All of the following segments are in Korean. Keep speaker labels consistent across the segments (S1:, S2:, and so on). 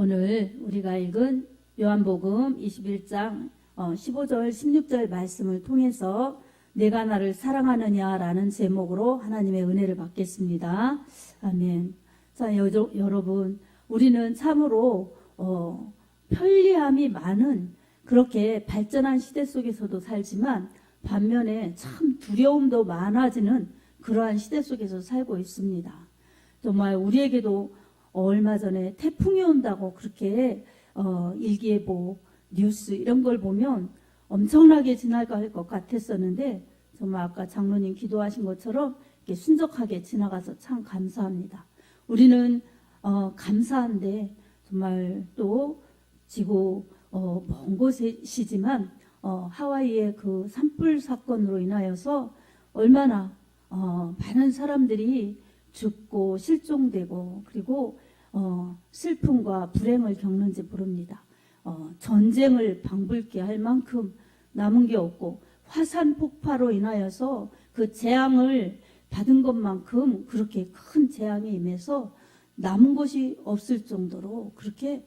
S1: 오늘 우리가 읽은 요한복음 21장 15절 16절 말씀을 통해서 내가 나를 사랑하느냐라는 제목으로 하나님의 은혜를 받겠습니다. 아멘. 자, 여러분, 우리는 참으로 편리함이 많은 그렇게 발전한 시대 속에서도 살지만 반면에 참 두려움도 많아지는 그러한 시대 속에서 살고 있습니다. 정말 우리에게도 얼마 전에 태풍이 온다고 그렇게 일기예보, 뉴스 이런 걸 보면 엄청나게 지나갈 것 같았었는데 정말 아까 장로님 기도하신 것처럼 이렇게 순적하게 지나가서 참 감사합니다. 우리는 감사한데 정말 또 지구 먼 곳이지만 하와이의 그 산불 사건으로 인하여서 얼마나 많은 사람들이 죽고 실종되고 그리고 슬픔과 불행을 겪는지 모릅니다. 전쟁을 방불케 할 만큼 남은 게 없고 화산 폭파로 인하여서 그 재앙을 받은 것만큼 그렇게 큰 재앙이 임해서 남은 것이 없을 정도로 그렇게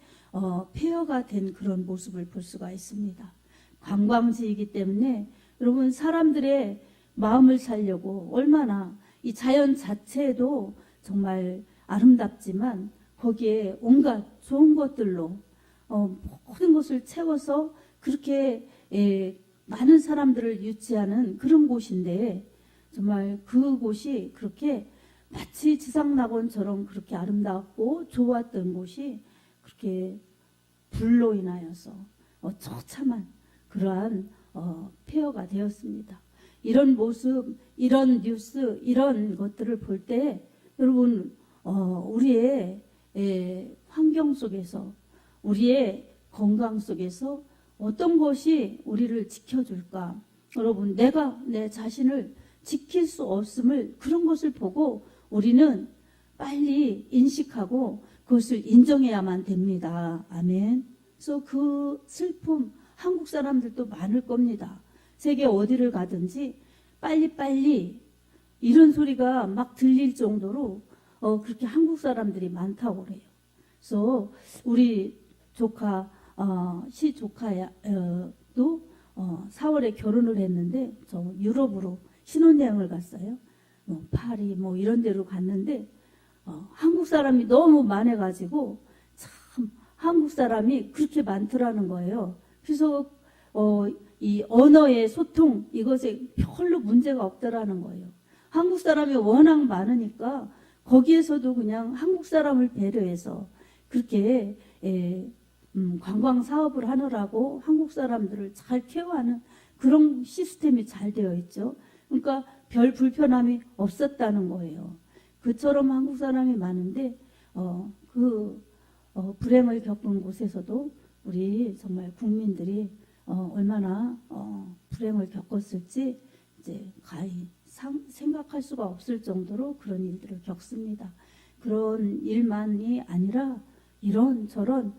S1: 폐허가 된 그런 모습을 볼 수가 있습니다. 관광지이기 때문에 여러분 사람들의 마음을 살려고 얼마나 이 자연 자체도 정말 아름답지만 거기에 온갖 좋은 것들로 모든 것을 채워서 그렇게 많은 사람들을 유치하는 그런 곳인데 정말 그곳이 그렇게 마치 지상낙원처럼 그렇게 아름답고 좋았던 곳이 그렇게 불로 인하여서 처참한 그러한 폐허가 되었습니다. 이런 모습, 이런 뉴스, 이런 것들을 볼 때 여러분 우리의 환경 속에서 우리의 건강 속에서 어떤 것이 우리를 지켜줄까? 여러분 내가 내 자신을 지킬 수 없음을 그런 것을 보고 우리는 빨리 인식하고 그것을 인정해야만 됩니다. 아멘. 그래서 그 슬픔 한국 사람들도 많을 겁니다. 세계 어디를 가든지 빨리빨리 이런 소리가 막 들릴 정도로 그렇게 한국 사람들이 많다고 그래요. 그래서 우리 조카 시조카도 4월에 결혼을 했는데 저 유럽으로 신혼여행을 갔어요. 파리 이런 데로 갔는데 한국 사람이 너무 많아가지고 참 한국 사람이 그렇게 많더라는 거예요. 그래서 이 언어의 소통 이것에 별로 문제가 없더라는 거예요. 한국 사람이 워낙 많으니까 거기에서도 그냥 한국 사람을 배려해서 그렇게 관광 사업을 하느라고 한국 사람들을 잘 케어하는 그런 시스템이 잘 되어 있죠. 그러니까 별 불편함이 없었다는 거예요. 그처럼 한국 사람이 많은데 불행을 겪은 곳에서도 우리 정말 국민들이 얼마나 불행을 겪었을지 이제 가히 생각할 수가 없을 정도로 그런 일들을 겪습니다. 그런 일만이 아니라 이런저런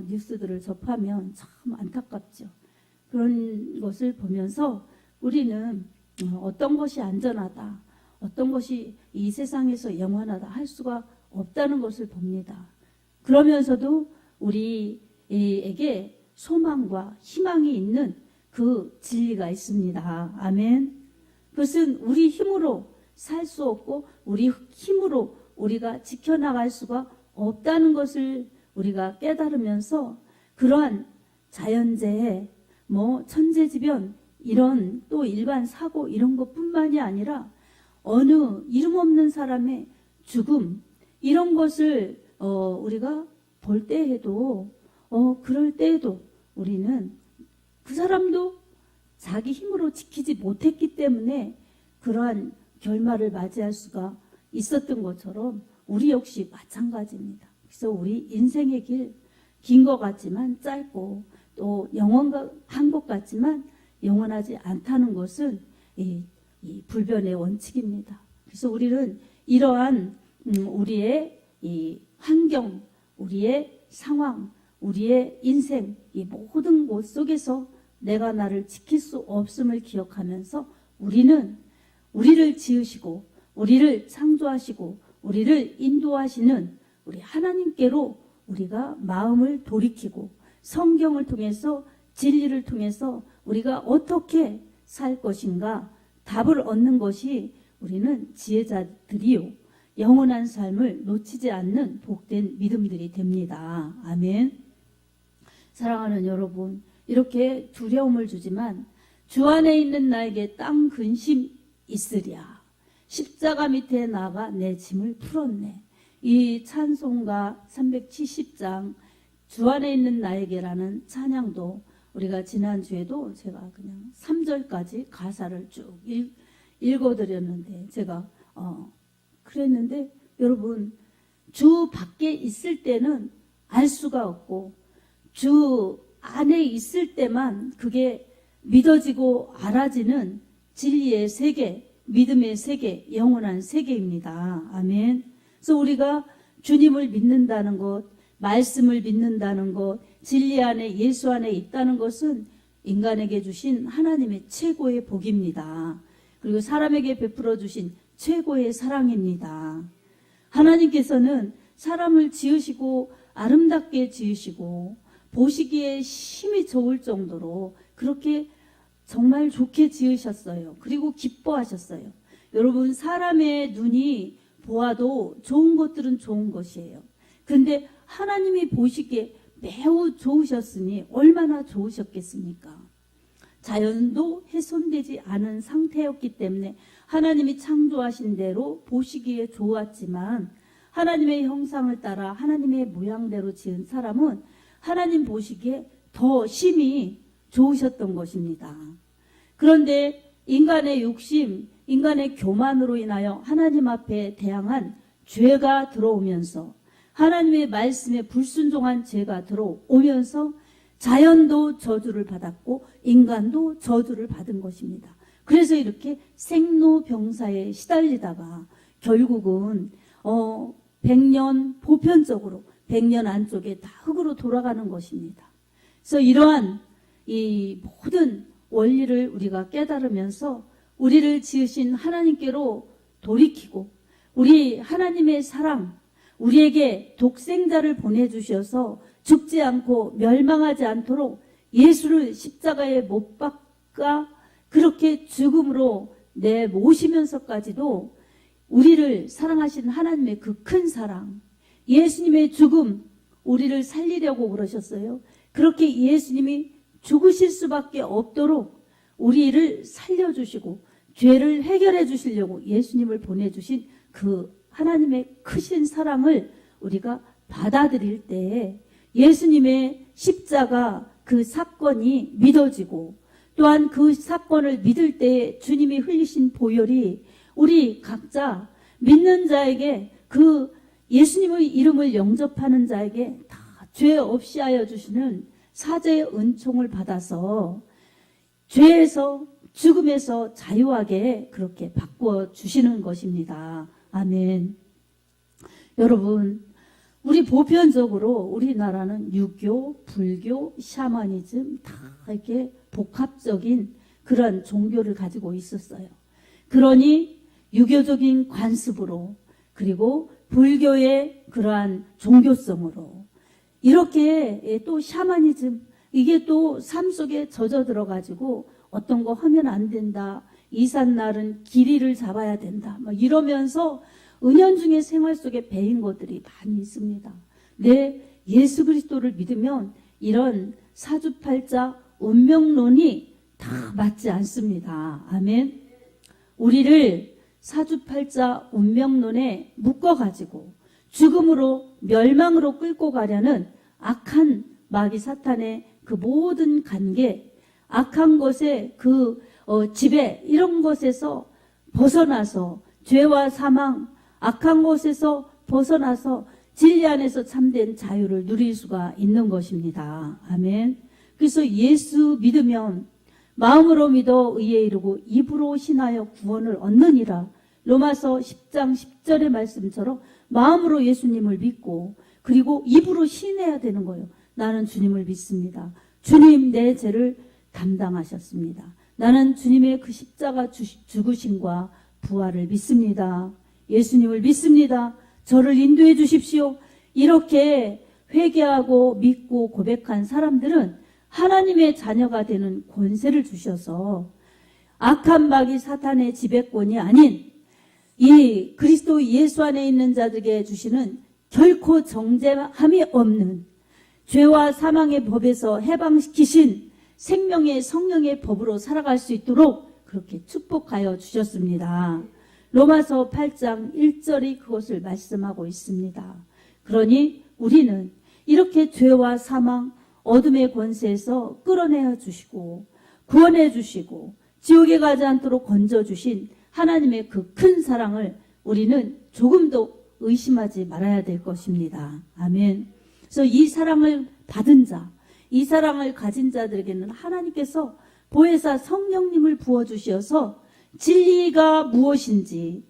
S1: 뉴스들을 접하면 참 안타깝죠. 그런 것을 보면서 우리는 어떤 것이 안전하다, 어떤 것이 이 세상에서 영원하다 할 수가 없다는 것을 봅니다. 그러면서도 우리에게 소망과 희망이 있는 그 진리가 있습니다. 아멘. 그것은 우리 힘으로 살 수 없고 우리 힘으로 우리가 지켜나갈 수가 없다는 것을 우리가 깨달으면서 그러한 자연재해, 천재지변 이런 또 일반 사고 이런 것뿐만이 아니라 어느 이름 없는 사람의 죽음 이런 것을 우리가 볼 때에도 그럴 때에도 우리는 그 사람도 자기 힘으로 지키지 못했기 때문에 그러한 결말을 맞이할 수가 있었던 것처럼 우리 역시 마찬가지입니다. 그래서 우리 인생의 길 긴 것 같지만 짧고 또 영원한 것 같지만 영원하지 않다는 것은 이 불변의 원칙입니다. 그래서 우리는 이러한 우리의 이 환경, 우리의 상황, 우리의 인생 이 모든 것 속에서 내가 나를 지킬 수 없음을 기억하면서 우리는 우리를 지으시고 우리를 창조하시고 우리를 인도하시는 우리 하나님께로 우리가 마음을 돌이키고 성경을 통해서 진리를 통해서 우리가 어떻게 살 것인가 답을 얻는 것이 우리는 지혜자들이요 영원한 삶을 놓치지 않는 복된 믿음들이 됩니다. 아멘. 사랑하는 여러분, 이렇게 두려움을 주지만 주 안에 있는 나에게 땅 근심 있으랴. 십자가 밑에 나가 내 짐을 풀었네. 이 찬송가 370장 주 안에 있는 나에게라는 찬양도 우리가 지난주에도 제가 그냥 3절까지 가사를 쭉 읽어드렸는데 제가 그랬는데 여러분 주 밖에 있을 때는 알 수가 없고 주 안에 있을 때만 그게 믿어지고 알아지는 진리의 세계, 믿음의 세계, 영원한 세계입니다. 아멘. 그래서 우리가 주님을 믿는다는 것, 말씀을 믿는다는 것, 진리 안에 예수 안에 있다는 것은 인간에게 주신 하나님의 최고의 복입니다. 그리고 사람에게 베풀어 주신 최고의 사랑입니다. 하나님께서는 사람을 지으시고 아름답게 지으시고 보시기에 심히 좋을 정도로 그렇게 정말 좋게 지으셨어요. 그리고 기뻐하셨어요. 여러분 사람의 눈이 보아도 좋은 것들은 좋은 것이에요. 그런데 하나님이 보시기에 매우 좋으셨으니 얼마나 좋으셨겠습니까? 자연도 훼손되지 않은 상태였기 때문에 하나님이 창조하신 대로 보시기에 좋았지만 하나님의 형상을 따라 하나님의 모양대로 지은 사람은 하나님 보시기에 더 심히 좋으셨던 것입니다. 그런데 인간의 욕심, 인간의 교만으로 인하여 하나님 앞에 대항한 죄가 들어오면서 하나님의 말씀에 불순종한 죄가 들어오면서 자연도 저주를 받았고 인간도 저주를 받은 것입니다. 그래서 이렇게 생로병사에 시달리다가 결국은 100년 보편적으로 100년 안쪽에 다 흙으로 돌아가는 것입니다. 그래서 이러한 이 모든 원리를 우리가 깨달으면서 우리를 지으신 하나님께로 돌이키고 우리 하나님의 사랑, 우리에게 독생자를 보내주셔서 죽지 않고 멸망하지 않도록 예수를 십자가에 못 박아 그렇게 죽음으로 내모시면서까지도 우리를 사랑하신 하나님의 그 큰 사랑, 예수님의 죽음, 우리를 살리려고 그러셨어요. 그렇게 예수님이 죽으실 수밖에 없도록 우리를 살려주시고 죄를 해결해 주시려고 예수님을 보내주신 그 하나님의 크신 사랑을 우리가 받아들일 때 예수님의 십자가 그 사건이 믿어지고 또한 그 사건을 믿을 때 주님이 흘리신 보혈이 우리 각자 믿는 자에게 그 예수님의 이름을 영접하는 자에게 다 죄 없이 하여 주시는 사죄의 은총을 받아서 죄에서 죽음에서 자유하게 그렇게 바꾸어 주시는 것입니다. 아멘. 여러분, 우리 보편적으로 우리나라는 유교, 불교, 샤머니즘 다 이렇게 복합적인 그런 종교를 가지고 있었어요. 그러니 유교적인 관습으로 그리고 불교의 그러한 종교성으로 이렇게 또 샤머니즘 이게 또 삶 속에 젖어 들어가지고 어떤 거 하면 안 된다. 이삿날은 길이를 잡아야 된다. 막 이러면서 은연중에 생활 속에 배인 것들이 많이 있습니다. 내 예수 그리스도를 믿으면 이런 사주팔자 운명론이 다 맞지 않습니다. 아멘. 우리를 사주팔자 운명론에 묶어가지고 죽음으로 멸망으로 끌고 가려는 악한 마귀 사탄의 그 모든 관계, 악한 것의 그 지배 이런 것에서 벗어나서 죄와 사망, 악한 것에서 벗어나서 진리 안에서 참된 자유를 누릴 수가 있는 것입니다. 아멘. 그래서 예수 믿으면 마음으로 믿어 의에 이르고 입으로 신하여 구원을 얻느니라. 로마서 10장 10절의 말씀처럼 마음으로 예수님을 믿고 그리고 입으로 신해야 되는 거예요. 나는 주님을 믿습니다. 주님 내 죄를 담당하셨습니다. 나는 주님의 그 십자가 죽으심과 부활을 믿습니다. 예수님을 믿습니다. 저를 인도해 주십시오. 이렇게 회개하고 믿고 고백한 사람들은 하나님의 자녀가 되는 권세를 주셔서 악한 마귀 사탄의 지배권이 아닌 이 그리스도 예수 안에 있는 자들에게 주시는 결코 정죄함이 없는 죄와 사망의 법에서 해방시키신 생명의 성령의 법으로 살아갈 수 있도록 그렇게 축복하여 주셨습니다. 로마서 8장 1절이 그것을 말씀하고 있습니다. 그러니 우리는 이렇게 죄와 사망, 어둠의 권세에서 끌어내어 주시고 구원해 주시고 지옥에 가지 않도록 건져주신 하나님의 그 큰 사랑을 우리는 조금도 의심하지 말아야 될 것입니다. 아멘. 그래서 이 사랑을 받은 자, 이 사랑을 가진 자들에게는 하나님께서 보혜사 성령님을 부어주셔서 진리가 무엇인지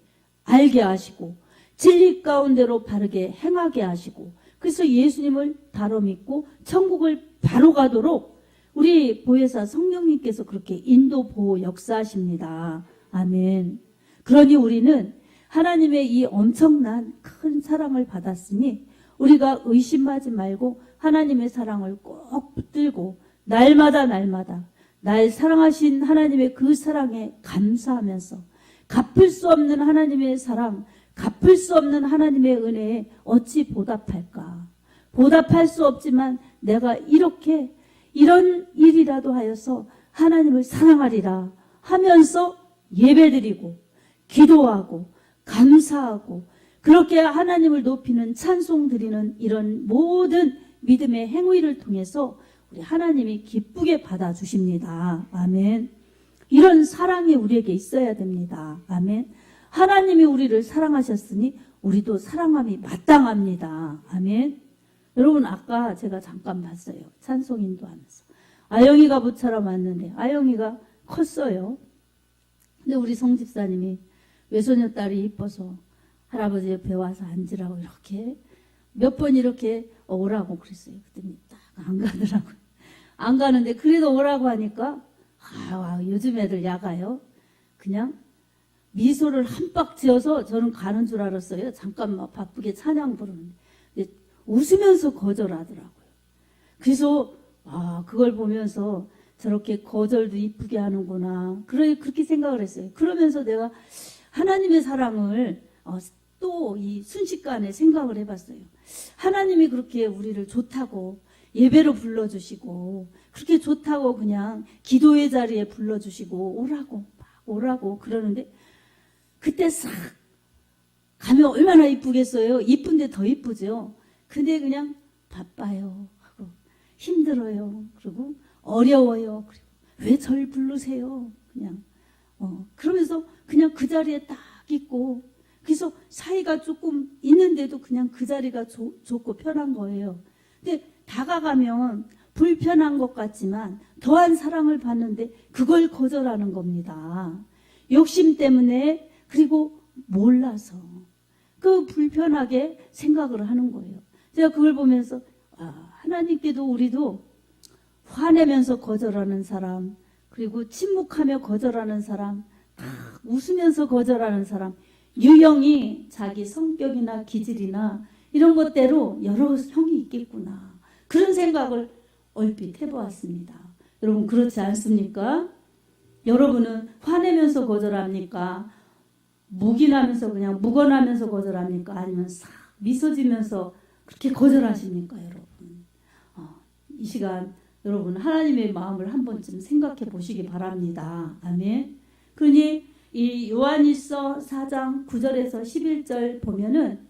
S1: 알게 하시고 진리 가운데로 바르게 행하게 하시고 그래서 예수님을 바로 믿고 천국을 바로 가도록 우리 보혜사 성령님께서 그렇게 인도 보호 역사하십니다. 아멘. 그러니 우리는 하나님의 이 엄청난 큰 사랑을 받았으니 우리가 의심하지 말고 하나님의 사랑을 꼭 붙들고 날마다 날 사랑하신 하나님의 그 사랑에 감사하면서 갚을 수 없는 하나님의 사랑, 갚을 수 없는 하나님의 은혜에 어찌 보답할까? 보답할 수 없지만 내가 이렇게 이런 일이라도 하여서 하나님을 사랑하리라 하면서 예배드리고 기도하고 감사하고 그렇게 하나님을 높이는 찬송 드리는 이런 모든 믿음의 행위를 통해서 우리 하나님이 기쁘게 받아주십니다. 아멘. 이런 사랑이 우리에게 있어야 됩니다. 아멘. 하나님이 우리를 사랑하셨으니 우리도 사랑함이 마땅합니다. 아멘. 여러분 아까 제가 잠깐 봤어요. 찬송 인도하면서 아영이가 부처럼 왔는데 아영이가 컸어요. 근데 우리 성집사님이 외손녀 딸이 이뻐서 할아버지 옆에 와서 앉으라고 이렇게 몇 번 이렇게 오라고 그랬어요. 그랬더니 딱 안 가더라고요. 안 가는데 그래도 오라고 하니까 요즘 애들 야가요. 그냥 미소를 한박 지어서 저는 가는 줄 알았어요. 잠깐 막 바쁘게 찬양 부르는데 웃으면서 거절하더라고요. 그래서 그걸 보면서 저렇게 거절도 이쁘게 하는구나. 그렇게 생각을 했어요. 그러면서 내가 하나님의 사랑을 또 이 순식간에 생각을 해봤어요. 하나님이 그렇게 우리를 좋다고 예배로 불러주시고 그렇게 좋다고 그냥 기도의 자리에 불러주시고 오라고 그러는데 그때 싹 가면 얼마나 이쁘겠어요. 이쁜데 더 이쁘죠. 근데 그냥 바빠요 하고 힘들어요. 그리고 어려워요. 그리고 왜 절 부르세요? 그냥 그러면서 그냥 그 자리에 딱 있고 그래서 사이가 조금 있는데도 그냥 그 자리가 좋고 편한 거예요. 근데 다가가면 불편한 것 같지만 더한 사랑을 받는데 그걸 거절하는 겁니다. 욕심 때문에 그리고 몰라서 그 불편하게 생각을 하는 거예요. 제가 그걸 보면서 하나님께도 우리도 화내면서 거절하는 사람 그리고 침묵하며 거절하는 사람 웃으면서 거절하는 사람 유형이 자기 성격이나 기질이나 이런 것대로 여러 형이 있겠구나 그런 생각을 얼핏 해보았습니다. 여러분 그렇지 않습니까? 여러분은 화내면서 거절합니까? 묵인하면서 그냥 묵어나면서 거절합니까? 아니면 싹 미소 지면서 그렇게 거절하십니까? 여러분 이 시간 여러분 하나님의 마음을 한 번쯤 생각해 보시기 바랍니다. 아멘. 그러니 이 요한일서 4장 9절에서 11절 보면은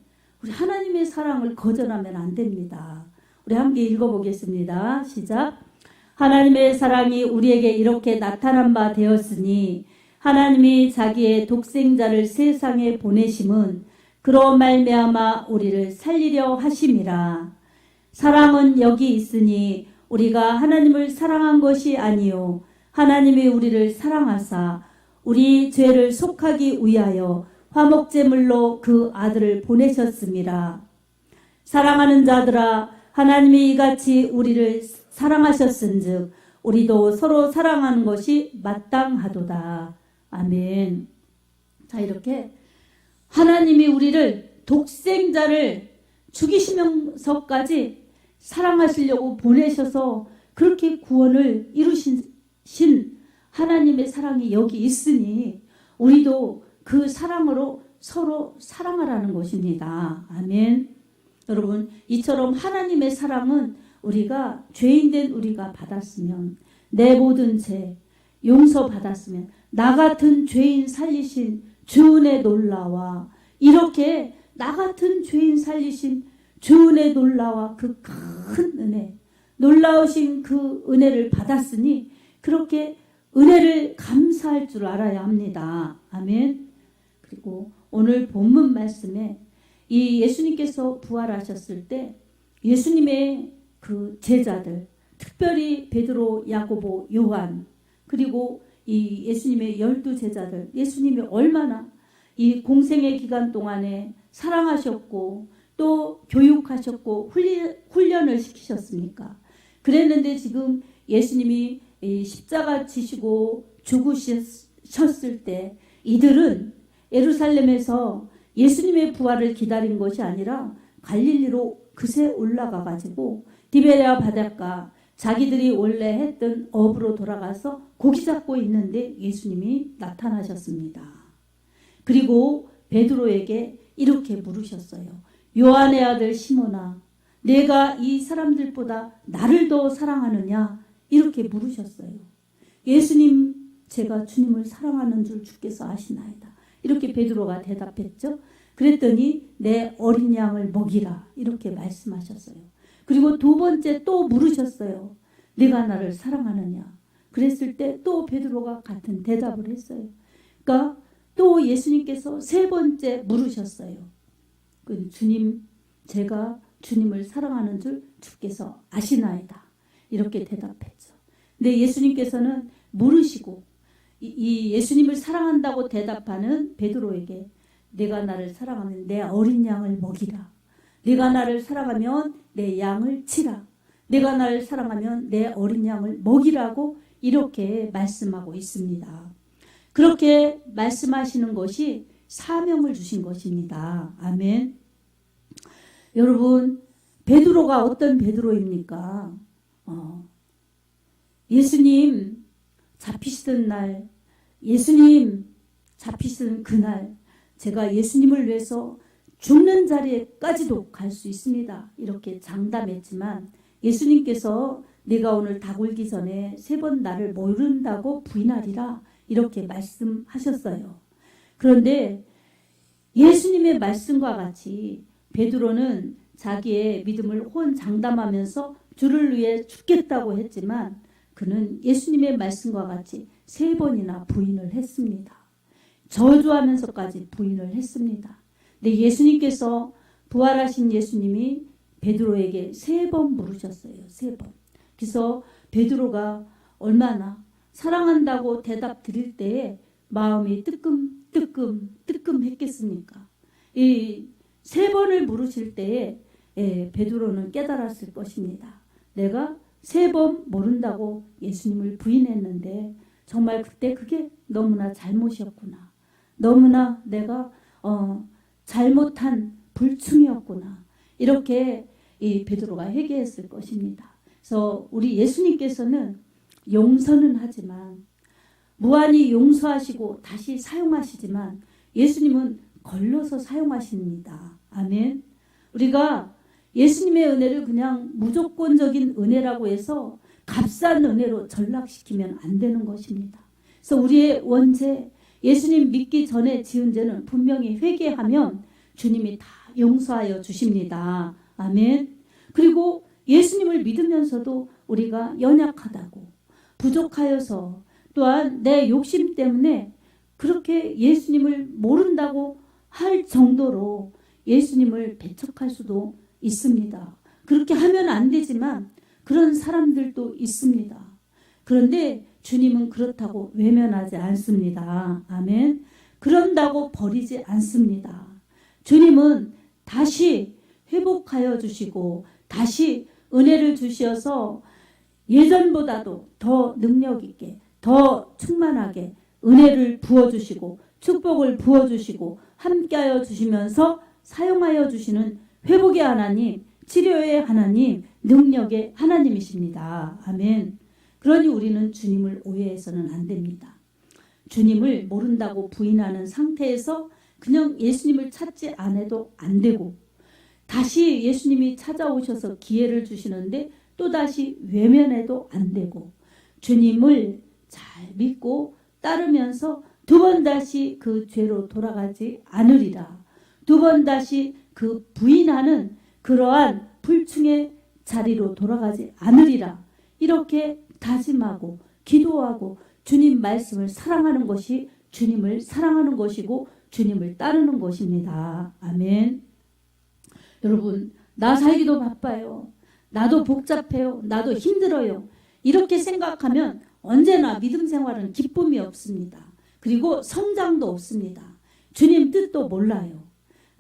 S1: 우리 하나님의 사랑을 거절하면 안 됩니다. 우리 함께 읽어보겠습니다. 시작. 하나님의 사랑이 우리에게 이렇게 나타난 바 되었으니 하나님이 자기의 독생자를 세상에 보내심은 그로 말미암아 우리를 살리려 하심이라. 사랑은 여기 있으니 우리가 하나님을 사랑한 것이 아니요 하나님이 우리를 사랑하사 우리 죄를 속하기 위하여 화목제물로 그 아들을 보내셨습니다. 사랑하는 자들아 하나님이 이같이 우리를 사랑하셨은즉 우리도 서로 사랑하는 것이 마땅하도다. 아멘. 자 이렇게 하나님이 우리를 독생자를 죽이시면서까지 사랑하시려고 보내셔서 그렇게 구원을 이루신 하나님의 사랑이 여기 있으니 우리도 그 사랑으로 서로 사랑하라는 것입니다. 아멘. 여러분, 이처럼 하나님의 사랑은 우리가 죄인된 우리가 받았으면, 내 모든 죄 용서받았으면, 나 같은 죄인 살리신 주 은혜 놀라와, 이렇게 나 같은 죄인 살리신 주 은혜 놀라와 그 큰 은혜, 놀라우신 그 은혜를 받았으니 그렇게 은혜를 감사할 줄 알아야 합니다. 아멘. 그리고 오늘 본문 말씀에 이 예수님께서 부활하셨을 때 예수님의 그 제자들, 특별히 베드로, 야고보, 요한, 그리고 이 예수님의 12제자들, 예수님이 얼마나 이 공생의 기간 동안에 사랑하셨고 또 교육하셨고 훈련을 시키셨습니까? 그랬는데 지금 예수님이 십자가 지시고 죽으셨을 때 이들은 예루살렘에서 예수님의 부활을 기다린 것이 아니라 갈릴리로 그새 올라가 가지고 디베랴 바닷가 자기들이 원래 했던 업으로 돌아가서 고기 잡고 있는데 예수님이 나타나셨습니다. 그리고 베드로에게 이렇게 물으셨어요. 요한의 아들 시몬아, 내가 이 사람들보다 나를 더 사랑하느냐? 이렇게 물으셨어요. 예수님, 제가 주님을 사랑하는 줄 주께서 아시나이다. 이렇게 베드로가 대답했죠. 그랬더니 내 어린 양을 먹이라, 이렇게 말씀하셨어요. 그리고 두 번째 또 물으셨어요. 내가 나를 사랑하느냐? 그랬을 때 또 베드로가 같은 대답을 했어요. 그러니까 또 예수님께서 세 번째 물으셨어요. 주님, 제가 주님을 사랑하는 줄 주께서 아시나이다. 이렇게 대답했죠. 근데 예수님께서는 물으시고 이 예수님을 사랑한다고 대답하는 베드로에게 내가 나를 사랑하면 내 어린 양을 먹이라. 내가 나를 사랑하면 내 양을 치라. 내가 나를 사랑하면 내 어린 양을 먹이라고 이렇게 말씀하고 있습니다. 그렇게 말씀하시는 것이 사명을 주신 것입니다. 아멘. 여러분, 베드로가 어떤 베드로입니까? 예수님 잡히시던 날, 예수님 잡히시던 그날 제가 예수님을 위해서 죽는 자리에까지도 갈 수 있습니다. 이렇게 장담했지만 예수님께서 내가 오늘 닭 울기 전에 3번 나를 모른다고 부인하리라 이렇게 말씀하셨어요. 그런데 예수님의 말씀과 같이 베드로는 자기의 믿음을 호언장담하면서 주를 위해 죽겠다고 했지만 그는 예수님의 말씀과 같이 3번이나 부인을 했습니다. 저주하면서까지 부인을 했습니다. 근데 예수님께서 부활하신 예수님이 베드로에게 3번 물으셨어요. 3번. 그래서 베드로가 얼마나 사랑한다고 대답 드릴 때에 마음이 뜨끔 했겠습니까? 이 3번을 물으실 때에 베드로는 깨달았을 것입니다. 내가 3번 모른다고 예수님을 부인했는데 정말 그때 그게 너무나 잘못이었구나. 너무나 내가 잘못한 불충이었구나. 이렇게 이 베드로가 회개했을 것입니다. 그래서 우리 예수님께서는 용서는 하지만 무한히 용서하시고 다시 사용하시지만 예수님은 걸러서 사용하십니다. 아멘. 우리가 예수님의 은혜를 그냥 무조건적인 은혜라고 해서 값싼 은혜로 전락시키면 안 되는 것입니다. 그래서 우리의 원죄, 예수님 믿기 전에 지은 죄는 분명히 회개하면 주님이 다 용서하여 주십니다. 아멘. 그리고 예수님을 믿으면서도 우리가 연약하다고, 부족하여서 또한 내 욕심 때문에 그렇게 예수님을 모른다고 할 정도로 예수님을 배척할 수도 있습니다. 그렇게 하면 안 되지만 그런 사람들도 있습니다. 그런데 주님은 그렇다고 외면하지 않습니다. 아멘. 그런다고 버리지 않습니다. 주님은 다시 회복하여 주시고 다시 은혜를 주셔서 예전보다도 더 능력 있게, 더 충만하게 은혜를 부어주시고 축복을 부어주시고 함께하여 주시면서 사용하여 주시는 회복의 하나님, 치료의 하나님, 능력의 하나님이십니다. 아멘. 그러니 우리는 주님을 오해해서는 안 됩니다. 주님을 모른다고 부인하는 상태에서 그냥 예수님을 찾지 않아도 안 되고, 다시 예수님이 찾아오셔서 기회를 주시는데 또다시 외면해도 안 되고, 주님을 잘 믿고 따르면서 두 번 다시 그 죄로 돌아가지 않으리라. 두 번 다시 그 부인하는 그러한 불충의 자리로 돌아가지 않으리라. 이렇게 다짐하고 기도하고 주님 말씀을 사랑하는 것이 주님을 사랑하는 것이고 주님을 따르는 것입니다. 아멘. 여러분, 나 살기도 바빠요. 나도 복잡해요. 나도 힘들어요. 이렇게 생각하면 언제나 믿음 생활은 기쁨이 없습니다. 그리고 성장도 없습니다. 주님 뜻도 몰라요.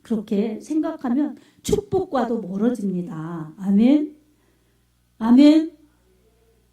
S1: 그렇게 생각하면 축복과도 멀어집니다. 아멘. 아멘.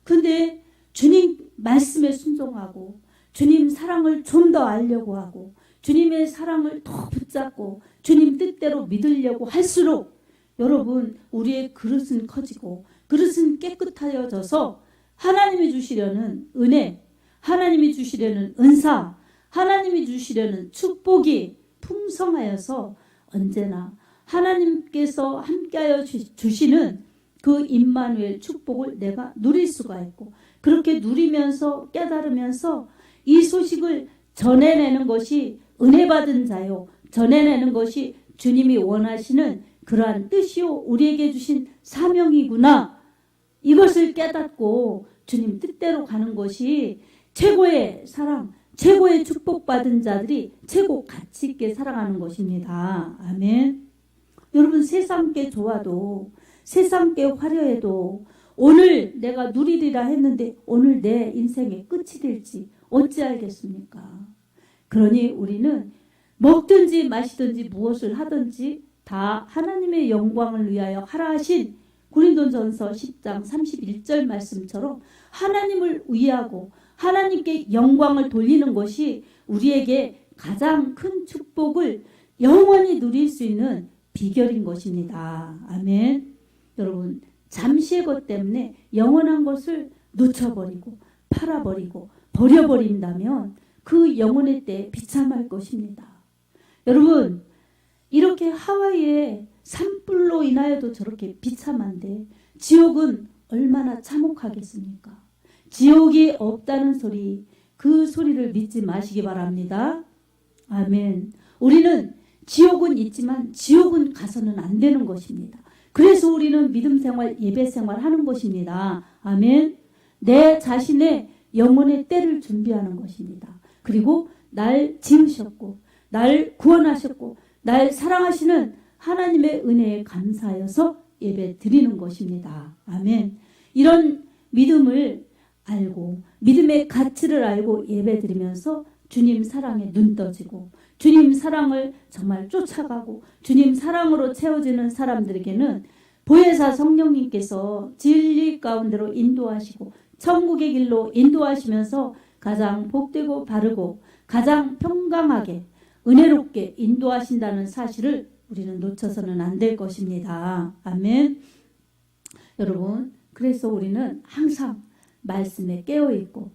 S1: 근데 주님 말씀에 순종하고 주님 사랑을 좀 더 알려고 하고 주님의 사랑을 더 붙잡고 주님 뜻대로 믿으려고 할수록 여러분, 우리의 그릇은 커지고 그릇은 깨끗하여져서 하나님이 주시려는 은혜, 하나님이 주시려는 은사, 하나님이 주시려는 축복이 풍성하여서 언제나 하나님께서 함께하여 주시는 그 임마누엘 축복을 내가 누릴 수가 있고, 그렇게 누리면서 깨달으면서 이 소식을 전해내는 것이 은혜 받은 자요, 전해내는 것이 주님이 원하시는 그러한 뜻이요 우리에게 주신 사명이구나, 이것을 깨닫고 주님 뜻대로 가는 것이 최고의 사랑, 최고의 축복받은 자들이 최고 가치 있게 살아가는 것입니다. 아멘. 여러분, 세상께 좋아도 세상께 화려해도 오늘 내가 누리리라 했는데 오늘 내 인생의 끝이 될지 어찌 알겠습니까? 그러니 우리는 먹든지 마시든지 무엇을 하든지 다 하나님의 영광을 위하여 하라 하신 고린도전서 10장 31절 말씀처럼 하나님을 위하고 하나님께 영광을 돌리는 것이 우리에게 가장 큰 축복을 영원히 누릴 수 있는 비결인 것입니다. 아멘. 여러분, 잠시의 것 때문에 영원한 것을 놓쳐버리고 팔아버리고 버려버린다면 그 영혼의 때에 비참할 것입니다. 여러분, 이렇게 하와이의 산불로 인하여도 저렇게 비참한데 지옥은 얼마나 참혹하겠습니까? 지옥이 없다는 소리, 그 소리를 믿지 마시기 바랍니다. 아멘. 우리는 지옥은 있지만 지옥은 가서는 안 되는 것입니다. 그래서 우리는 믿음 생활, 예배 생활 하는 것입니다. 아멘. 내 자신의 영혼의 때를 준비하는 것입니다. 그리고 날 지으셨고 날 구원하셨고 날 사랑하시는 하나님의 은혜에 감사하여서 예배 드리는 것입니다. 아멘. 이런 믿음을 알고 믿음의 가치를 알고 예배 드리면서 주님 사랑에 눈 떠지고 주님 사랑을 정말 쫓아가고 주님 사랑으로 채워지는 사람들에게는 보혜사 성령님께서 진리 가운데로 인도하시고 천국의 길로 인도하시면서 가장 복되고 바르고 가장 평강하게 은혜롭게 인도하신다는 사실을 우리는 놓쳐서는 안 될 것입니다. 아멘. 여러분, 그래서 우리는 항상 말씀에 깨어있고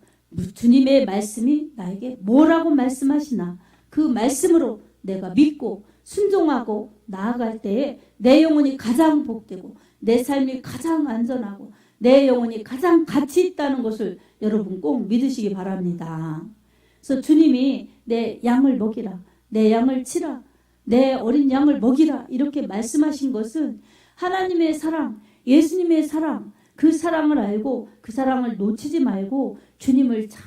S1: 주님의 말씀이 나에게 뭐라고 말씀하시나 그 말씀으로 내가 믿고 순종하고 나아갈 때에 내 영혼이 가장 복되고 내 삶이 가장 안전하고 내 영혼이 가장 가치 있다는 것을 여러분 꼭 믿으시기 바랍니다. 그래서 주님이 내 양을 먹이라, 내 양을 치라, 내 어린 양을 먹이라 이렇게 말씀하신 것은 하나님의 사랑, 예수님의 사랑, 그 사랑을 알고 그 사랑을 놓치지 말고 주님을 잘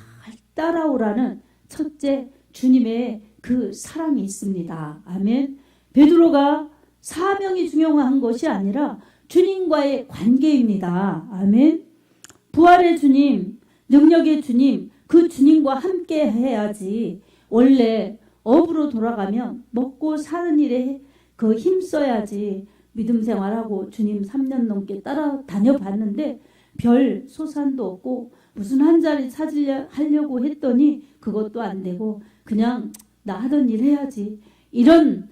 S1: 따라오라는 첫째 주님의 그 사랑이 있습니다. 아멘. 베드로가 사명이 중요한 것이 아니라 주님과의 관계입니다. 아멘. 부활의 주님, 능력의 주님, 그 주님과 함께 해야지. 원래 업으로 돌아가면 먹고 사는 일에 그 힘써야지. 믿음 생활하고 주님 3년 넘게 따라다녀 봤는데 별 소산도 없고 무슨 한 자리 찾으려고 했더니 그것도 안 되고 그냥 나 하던 일 해야지. 이런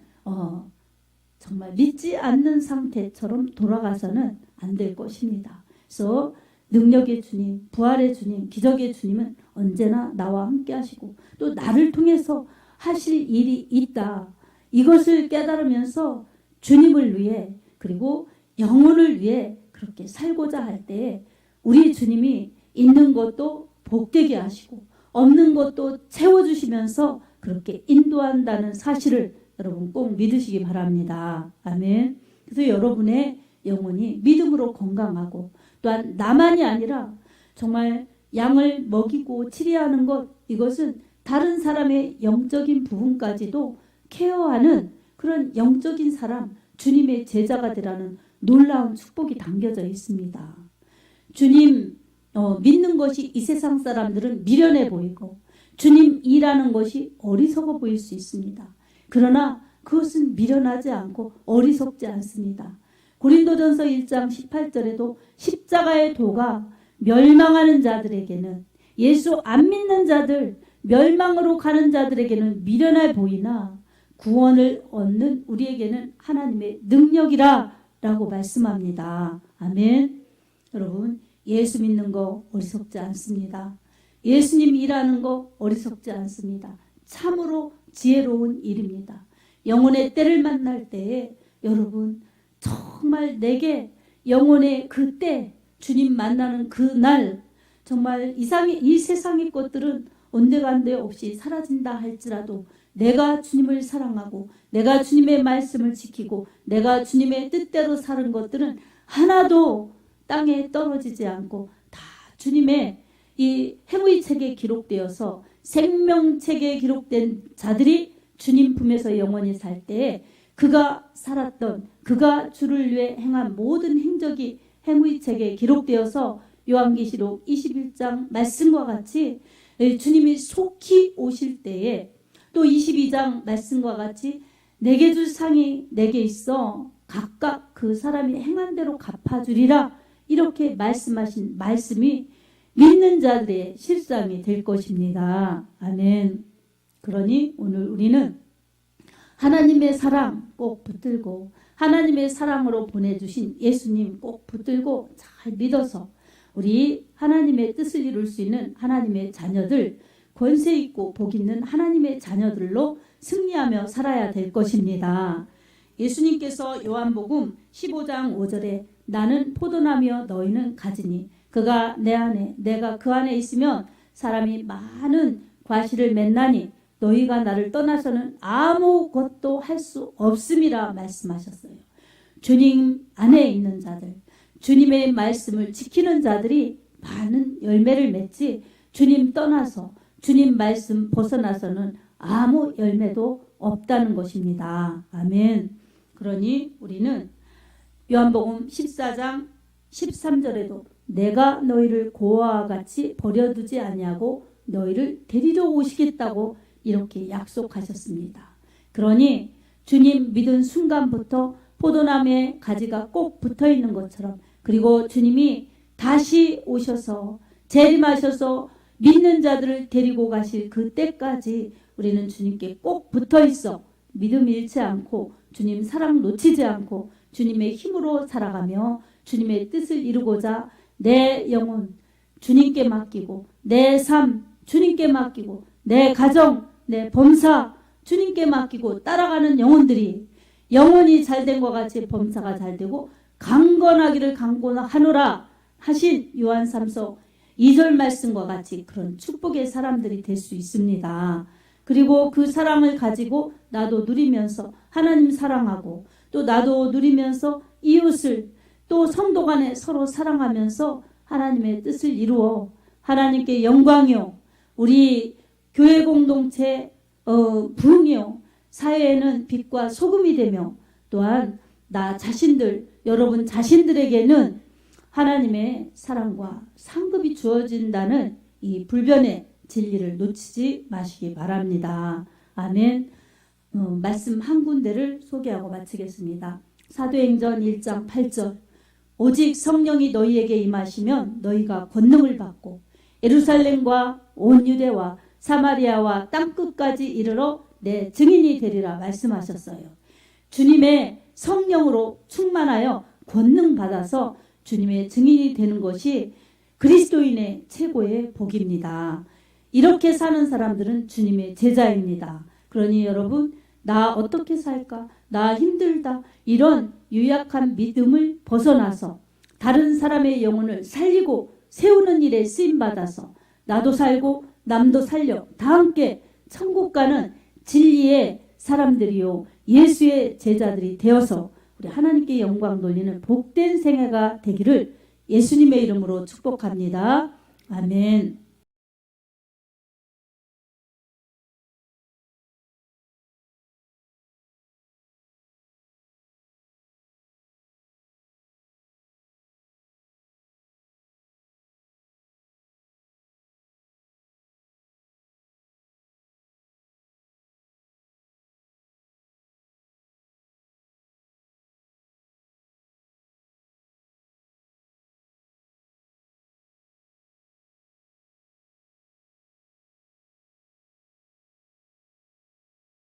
S1: 정말 믿지 않는 상태처럼 돌아가서는 안 될 것입니다. 그래서 능력의 주님, 부활의 주님, 기적의 주님은 언제나 나와 함께 하시고 또 나를 통해서 하실 일이 있다. 이것을 깨달으면서 주님을 위해 그리고 영혼을 위해 그렇게 살고자 할 때에 우리 주님이 있는 것도 복되게 하시고 없는 것도 채워주시면서 그렇게 인도한다는 사실을 여러분 꼭 믿으시기 바랍니다. 아멘. 그래서 여러분의 영혼이 믿음으로 건강하고 또한 나만이 아니라 정말 양을 먹이고 치료하는 것, 이것은 다른 사람의 영적인 부분까지도 케어하는 그런 영적인 사람, 주님의 제자가 되라는 놀라운 축복이 담겨져 있습니다. 주님 믿는 것이 이 세상 사람들은 미련해 보이고 주님 일하는 것이 어리석어 보일 수 있습니다. 그러나 그것은 미련하지 않고 어리석지 않습니다. 고린도전서 1장 18절에도 십자가의 도가 멸망하는 자들에게는, 예수 안 믿는 자들, 멸망으로 가는 자들에게는 미련해 보이나 구원을 얻는 우리에게는 하나님의 능력이라 라고 말씀합니다. 아멘. 여러분, 예수 믿는 거 어리석지 않습니다. 예수님 일하는 거 어리석지 않습니다. 참으로 지혜로운 일입니다. 영혼의 때를 만날 때에 여러분 정말 내게 영혼의 그때 주님 만나는 그날 정말 이 세상의 것들은 온데간데 없이 사라진다 할지라도 내가 주님을 사랑하고 내가 주님의 말씀을 지키고 내가 주님의 뜻대로 사는 것들은 하나도 땅에 떨어지지 않고 다 주님의 이 행위 책에 기록되어서 생명책에 기록된 자들이 주님 품에서 영원히 살 때에 그가 살았던, 그가 주를 위해 행한 모든 행적이 행위책에 기록되어서 요한계시록 21장 말씀과 같이 주님이 속히 오실 때에 또 22장 말씀과 같이 내게 줄 상이 내게 있어 각각 그 사람이 행한 대로 갚아주리라, 이렇게 말씀하신 말씀이 믿는 자들의 실상이 될 것입니다. 아멘. 그러니 오늘 우리는 하나님의 사랑 꼭 붙들고 하나님의 사랑으로 보내주신 예수님 꼭 붙들고 잘 믿어서 우리 하나님의 뜻을 이룰 수 있는 하나님의 자녀들, 권세 있고 복 있는 하나님의 자녀들로 승리하며 살아야 될 것입니다. 예수님께서 요한복음 15장 5절에 나는 포도나무여 너희는 가지니 그가 내 안에 내가 그 안에 있으면 사람이 많은 과실을 맺나니 너희가 나를 떠나서는 아무것도 할 수 없음이라 말씀하셨어요. 주님 안에 있는 자들, 주님의 말씀을 지키는 자들이 많은 열매를 맺지 주님 떠나서 주님 말씀 벗어나서는 아무 열매도 없다는 것입니다. 아멘. 그러니 우리는 요한복음 14장 13절에도 내가 너희를 고아와 같이 버려두지 아니하고 너희를 데리러 오시겠다고 이렇게 약속하셨습니다. 그러니 주님 믿은 순간부터 포도나무에 가지가 꼭 붙어 있는 것처럼, 그리고 주님이 다시 오셔서 재림하셔서 믿는 자들을 데리고 가실 그때까지 우리는 주님께 꼭 붙어 있어 믿음 잃지 않고 주님 사랑 놓치지 않고 주님의 힘으로 살아가며 주님의 뜻을 이루고자 내 영혼 주님께 맡기고 내 삶 주님께 맡기고 내 가정 내 범사 주님께 맡기고 따라가는 영혼들이 영혼이 잘된 것 같이 범사가 잘되고 강건하기를 강건하노라 하신 요한 3서 2절 말씀과 같이 그런 축복의 사람들이 될 수 있습니다. 그리고 그 사랑을 가지고 나도 누리면서 하나님 사랑하고 또 나도 누리면서 이웃을 또 성도 간에 서로 사랑하면서 하나님의 뜻을 이루어 하나님께 영광이요 우리 교회 공동체 부흥이요 사회에는 빛과 소금이 되며 또한 나 자신들 여러분 자신들에게는 하나님의 사랑과 상급이 주어진다는 이 불변의 진리를 놓치지 마시기 바랍니다. 아멘. 말씀 한 군데를 소개하고 마치겠습니다. 사도행전 1장 8절 오직 성령이 너희에게 임하시면 너희가 권능을 받고 예루살렘과 온 유대와 사마리아와 땅끝까지 이르러 내 증인이 되리라 말씀하셨어요. 주님의 성령으로 충만하여 권능 받아서 주님의 증인이 되는 것이 그리스도인의 최고의 복입니다. 이렇게 사는 사람들은 주님의 제자입니다. 그러니 여러분, 나 어떻게 살까? 나 힘들다. 이런 유약한 믿음을 벗어나서 다른 사람의 영혼을 살리고 세우는 일에 쓰임받아서 나도 살고 남도 살려 다 함께 천국 가는 진리의 사람들이요 예수의 제자들이 되어서 우리 하나님께 영광 돌리는 복된 생애가 되기를 예수님의 이름으로 축복합니다. 아멘.